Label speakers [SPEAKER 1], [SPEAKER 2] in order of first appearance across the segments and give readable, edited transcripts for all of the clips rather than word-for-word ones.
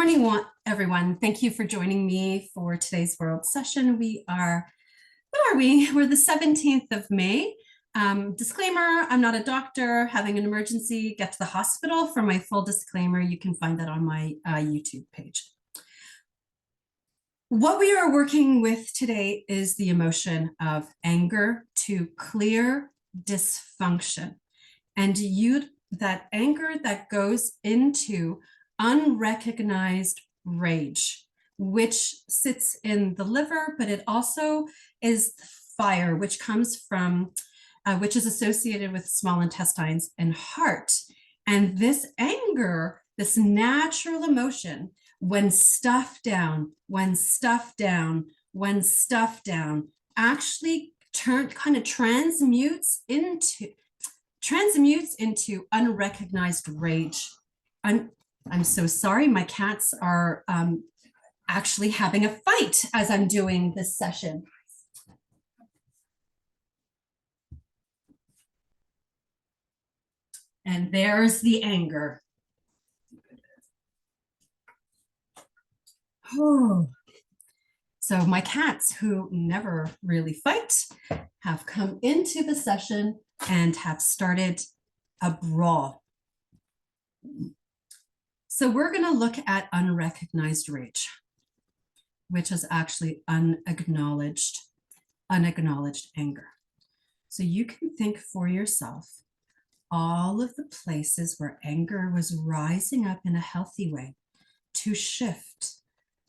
[SPEAKER 1] morning, everyone. Thank you for joining me for today's World Session. What are we? We're the 17th of May. Disclaimer, I'm not a doctor. Having an emergency, get to the hospital. For my full disclaimer, you can find that on my YouTube page. What we are working with today is the emotion of anger to clear dysfunction. And that anger that goes into unrecognized rage, which sits in the liver, but it also is fire, which comes from, which is associated with small intestines and heart. And this anger, this natural emotion, when stuffed down, actually kind of transmutes into unrecognized rage. I'm so sorry, my cats are actually having a fight as I'm doing this session. And there's the anger. Oh. So my cats, who never really fight, have come into the session and have started a brawl. So we're going to look at unrecognized rage, which is actually unacknowledged anger. So you can think for yourself all of the places where anger was rising up in a healthy way to shift,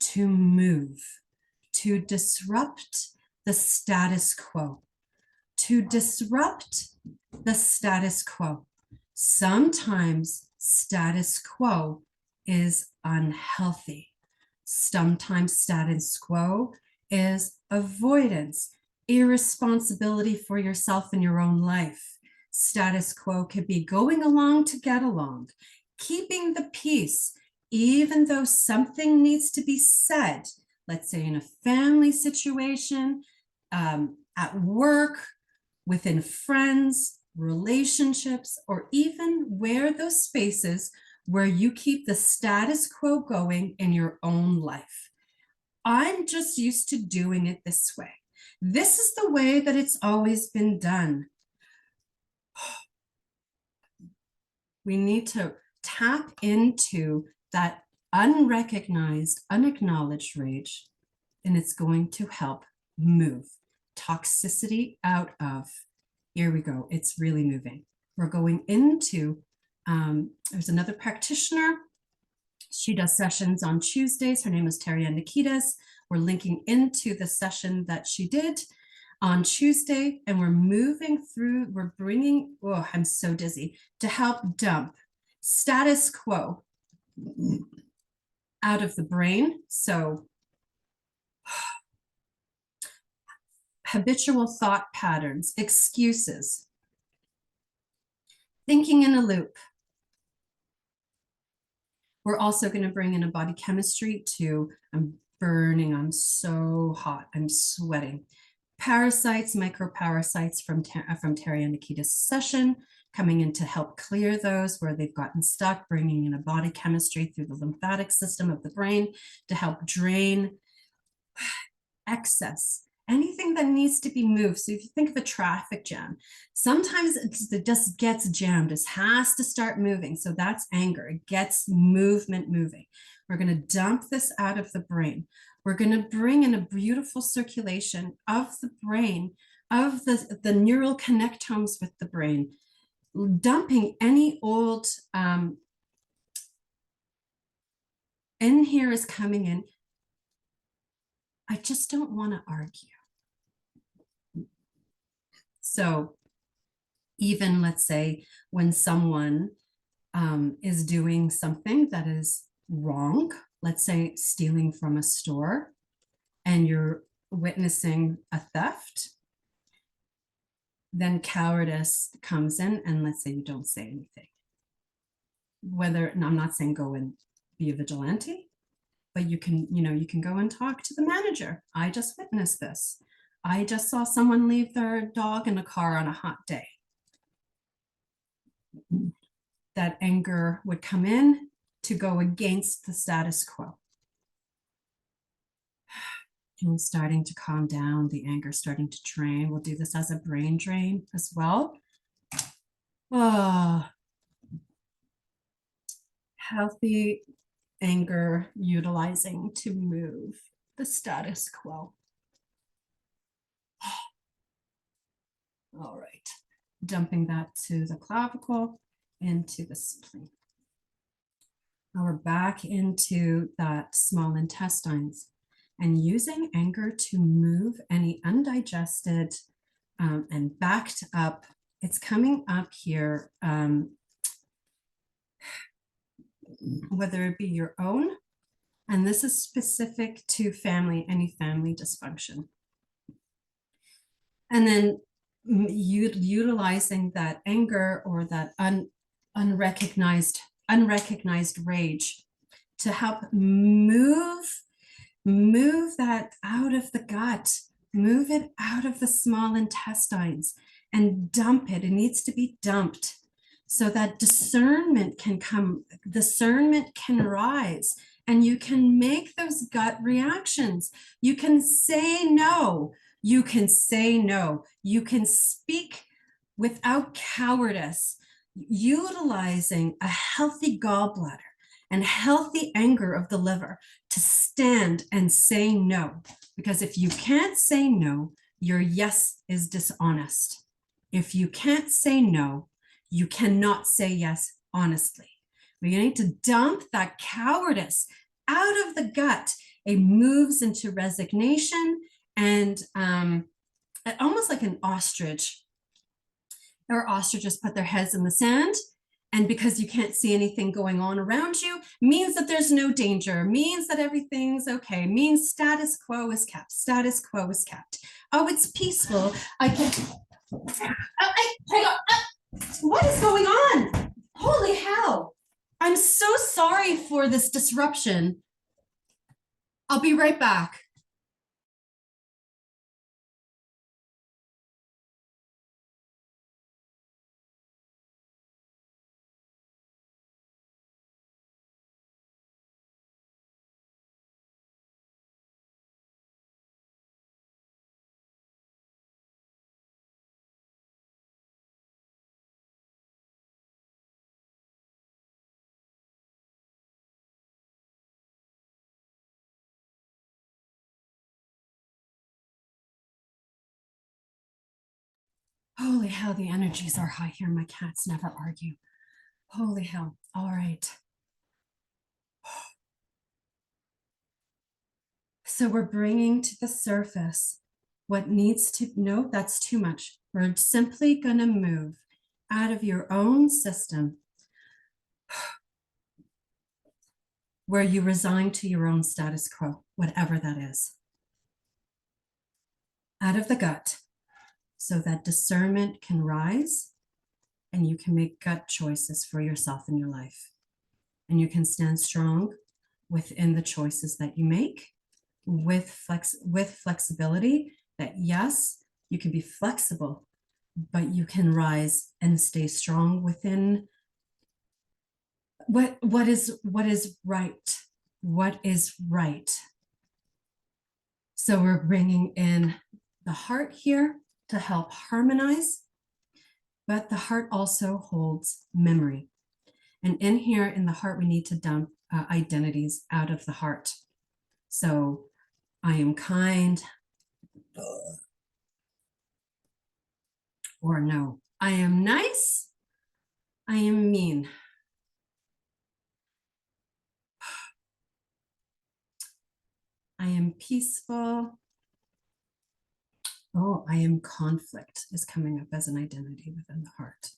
[SPEAKER 1] to move, to disrupt the status quo, Sometimes status quo is unhealthy. Sometimes status quo is avoidance, irresponsibility for yourself in your own life. Status quo could be going along to get along, keeping the peace, even though something needs to be said, let's say in a family situation, at work, within friends, relationships, or even where those spaces where you keep the status quo going in your own life. I'm just used to doing it this way. This is the way that it's always been done. We need to tap into that unrecognized, unacknowledged rage, and it's going to help move toxicity out of. Here we go. It's really moving. We're going into, there's another practitioner. She does sessions on Tuesdays. Her name is Terry-Ann Nikitas. We're linking into the session that she did on Tuesday, and we're moving through, we're bringing, oh, I'm so dizzy, to help dump status quo out of the brain. So habitual thought patterns, excuses, thinking in a loop. We're also going to bring in a body chemistry to, I'm burning, I'm so hot, I'm sweating. Parasites, microparasites from Terry-Ann Nikitas' session, coming in to help clear those where they've gotten stuck, bringing in a body chemistry through the lymphatic system of the brain to help drain excess, anything that needs to be moved. So if you think of a traffic jam, sometimes it just gets jammed. It has to start moving. So that's anger. It gets movement moving. We're going to dump this out of the brain. We're going to bring in a beautiful circulation of the brain, of the neural connectomes with the brain, dumping any old, in here is coming in. I just don't want to argue. So even, let's say, when someone is doing something that is wrong, let's say stealing from a store, and you're witnessing a theft, then cowardice comes in, and let's say you don't say anything. And I'm not saying go and be a vigilante, but you can go and talk to the manager. I just witnessed this. I just saw someone leave their dog in a car on a hot day. That anger would come in to go against the status quo. And starting to calm down, the anger starting to drain. We'll do this as a brain drain as well. Oh, healthy anger utilizing to move the status quo. All right, dumping that to the clavicle, into the spleen. Now we're back into that small intestines and using anger to move any undigested and backed up. It's coming up here, whether it be your own, and this is specific to family, any family dysfunction. And then utilizing that anger or that unrecognized rage to help move that out of the gut, move it out of the small intestines and dump it. It needs to be dumped so that discernment can come, discernment can rise, and you can make those gut reactions. You can say no. You can say no. You can speak without cowardice, utilizing a healthy gallbladder and healthy anger of the liver to stand and say no. Because if you can't say no, your yes is dishonest. If you can't say no, you cannot say yes honestly. We need to dump that cowardice out of the gut. It moves into resignation and almost like an ostrich. Or ostriches put their heads in the sand, and because you can't see anything going on around you, means that there's no danger, means that everything's okay, means status quo is kept, status quo is kept. Oh, it's peaceful. I can, hang on. What is going on? Holy hell. I'm so sorry for this disruption. I'll be right back. Holy hell, the energies are high here. My cats never argue. Holy hell. All right. So we're bringing to the surface what needs to, no, that's too much. We're simply going to move out of your own system where you resign to your own status quo, whatever that is. Out of the gut, so that discernment can rise and you can make gut choices for yourself in your life. And you can stand strong within the choices that you make with flexibility, that yes, you can be flexible, but you can rise and stay strong within what is right. What is right. So we're bringing in the heart here to help harmonize, but the heart also holds memory. And in here in the heart, we need to dump identities out of the heart. So I am kind, or no, I am nice, I am mean. I am peaceful. Oh, I am conflict is coming up as an identity within the heart.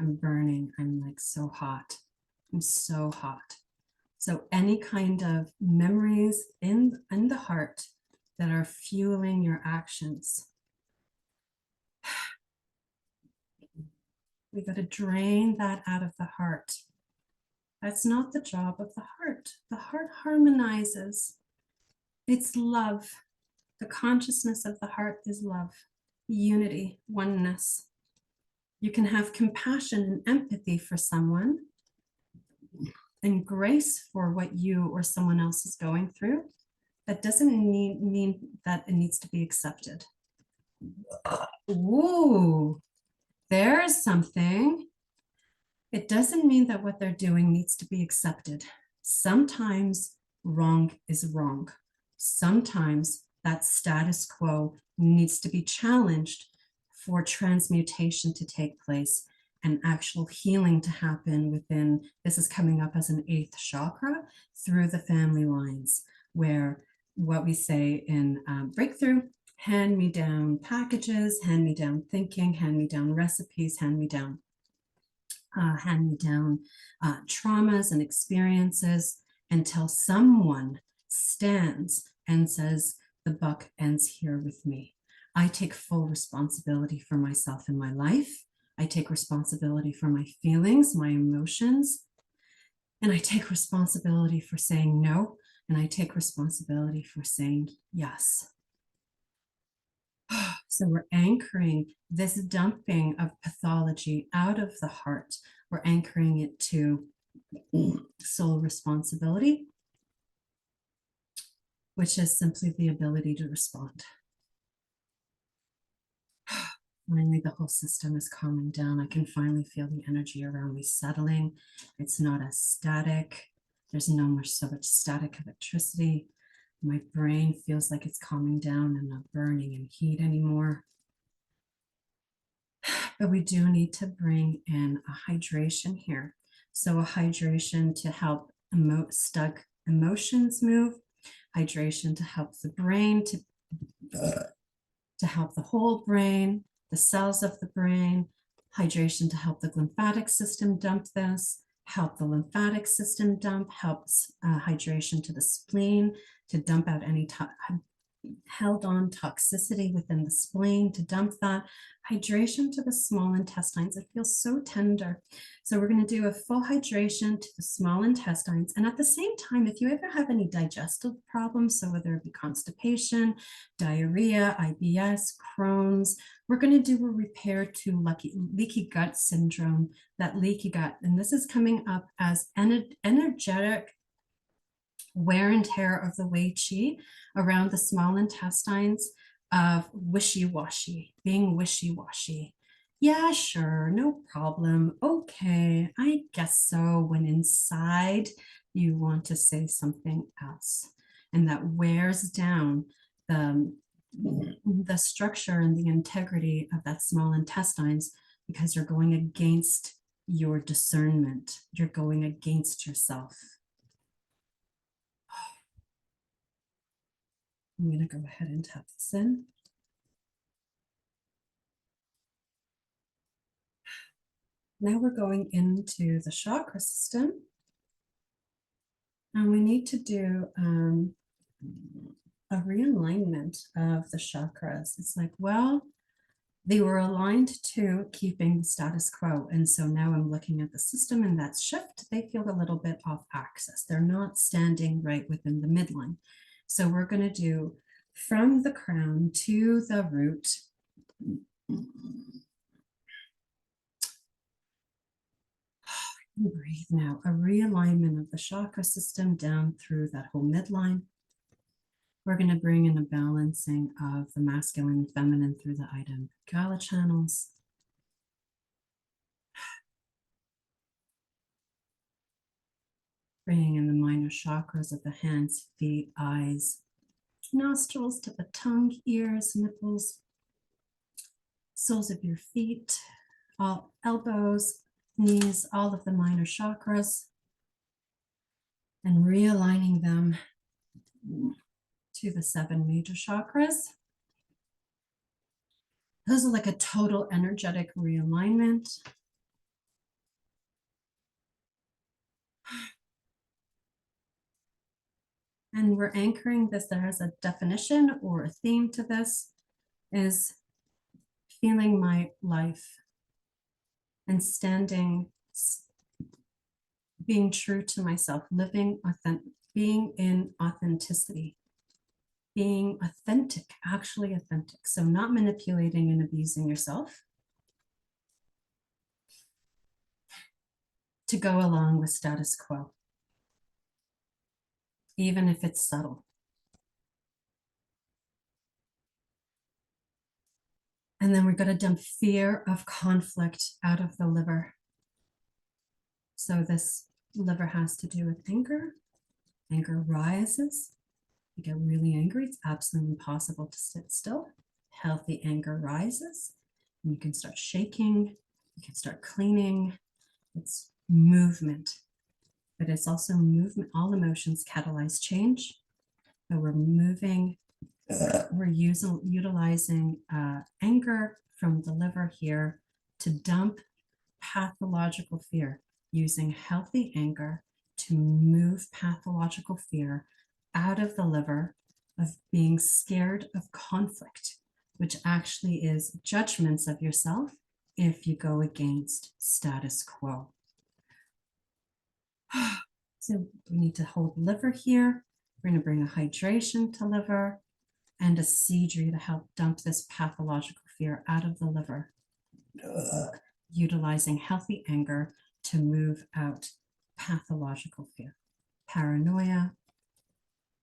[SPEAKER 1] I'm burning. I'm like so hot. I'm so hot. So any kind of memories in the heart that are fueling your actions, we got to drain that out of the heart. That's not the job of the heart. The heart harmonizes. It's love. The consciousness of the heart is love, unity, oneness. You can have compassion and empathy for someone, and grace for what you or someone else is going through, that doesn't mean that it needs to be accepted. Ooh, there's something. It doesn't mean that what they're doing needs to be accepted. Sometimes wrong is wrong. Sometimes that status quo needs to be challenged for transmutation to take place and actual healing to happen within. This is coming up as an 8th chakra through the family lines, where what we say in breakthrough, hand me down packages, hand me down thinking, hand me down recipes, hand me down traumas and experiences, until someone stands and says, the buck ends here with me. I take full responsibility for myself and my life. I take responsibility for my feelings, my emotions, and I take responsibility for saying no, and I take responsibility for saying yes. So we're anchoring this dumping of pathology out of the heart. We're anchoring it to soul responsibility, which is simply the ability to respond. Finally, the whole system is calming down. I can finally feel the energy around me settling. It's not as static. There's no more so much static electricity. My brain feels like it's calming down and not burning in heat anymore. But we do need to bring in a hydration here. So a hydration to help stuck emotions move, hydration to help the brain, to help the whole brain, the cells of the brain, hydration to help the lymphatic system dump this, help the lymphatic system dump, helps hydration to the spleen to dump out any held on toxicity within the spleen, to dump that. Hydration to the small intestines. It feels so tender. So we're going to do a full hydration to the small intestines. And at the same time, if you ever have any digestive problems, so whether it be constipation, diarrhea, IBS, Crohn's, we're going to do a repair to leaky gut syndrome, that leaky gut. And this is coming up as energetic wear and tear of the Wei Qi around the small intestines, of wishy-washy, being wishy-washy. Yeah, sure, no problem. Okay, I guess so. When inside you want to say something else, and that wears down the structure and the integrity of that small intestines, because you're going against your discernment. You're going against yourself. I'm going to go ahead and tap this in. Now we're going into the chakra system. And we need to do a realignment of the chakras. It's like, well, they were aligned to keeping the status quo. And so now I'm looking at the system, and that shift, they feel a little bit off axis. They're not standing right within the midline. So we're going to do from the crown to the root. Breathe now. A realignment of the chakra system down through that whole midline. We're going to bring in a balancing of the masculine and feminine through the Ida and Pingala channels. Bringing in the minor chakras of the hands, feet, eyes, nostrils to the tongue, ears, nipples, soles of your feet, all elbows, knees, all of the minor chakras, and realigning them to the 7 major chakras. Those are like a total energetic realignment. And we're anchoring this. There is a definition or a theme to this, is feeling my life and standing, being true to myself, living authentic, being in authenticity, being authentic, actually authentic. So not manipulating and abusing yourself to go along with status quo. even if it's subtle. And then we're going to dump fear of conflict out of the liver. So this liver has to do with anger. Anger rises. You get really angry. It's absolutely impossible to sit still. Healthy anger rises. And you can start shaking. You can start cleaning. It's movement. But it's also movement. All emotions catalyze change. So we're moving. We're utilizing anger from the liver here to dump pathological fear, using healthy anger to move pathological fear out of the liver of being scared of conflict, which actually is judgments of yourself if you go against status quo. So we need to hold liver here. We're going to bring a hydration to liver and a Seedry to help dump this pathological fear out of the liver, utilizing healthy anger to move out pathological fear, paranoia,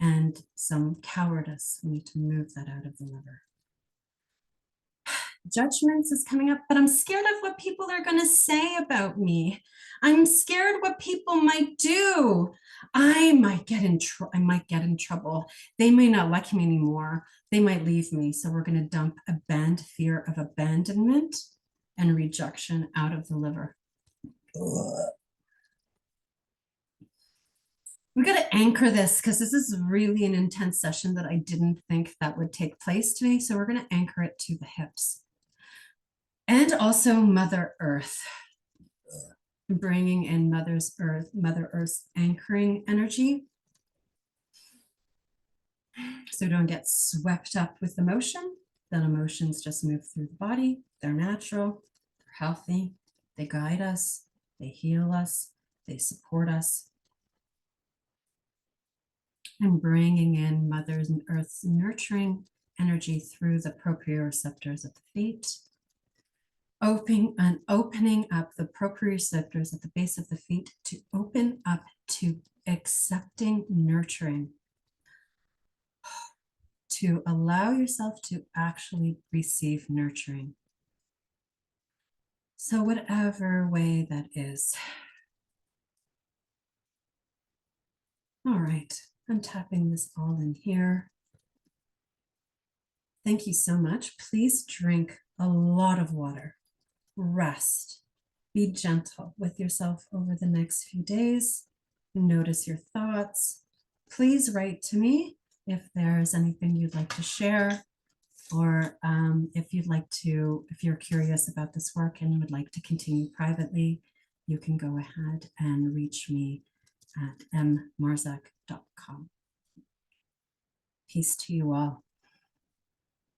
[SPEAKER 1] and some cowardice. We need to move that out of the liver. Judgments is coming up, but I'm scared of what people are going to say about me. I'm scared what people might do. I might get in trouble. They may not like me anymore. They might leave me. So we're going to dump fear of abandonment and rejection out of the liver. We got to anchor this because this is really an intense session that I didn't think that would take place today. So we're going to anchor it to the hips. And also Mother Earth, bringing in Mother Earth's anchoring energy. So don't get swept up with emotion. Then emotions just move through the body. They're natural, they're healthy, they guide us, they heal us, they support us. And bringing in Mother Earth's nurturing energy through the proprioceptors at the feet. Opening up the proprioceptors at the base of the feet to open up to accepting nurturing, to allow yourself to actually receive nurturing. So whatever way that is. All right, I'm tapping this all in here. Thank you so much. Please drink a lot of water. Rest. Be gentle with yourself over the next few days. Notice your thoughts. Please write to me if there's anything you'd like to share, or if you're curious about this work and would like to continue privately, you can go ahead and reach me at mmarzak.com. Peace to you all.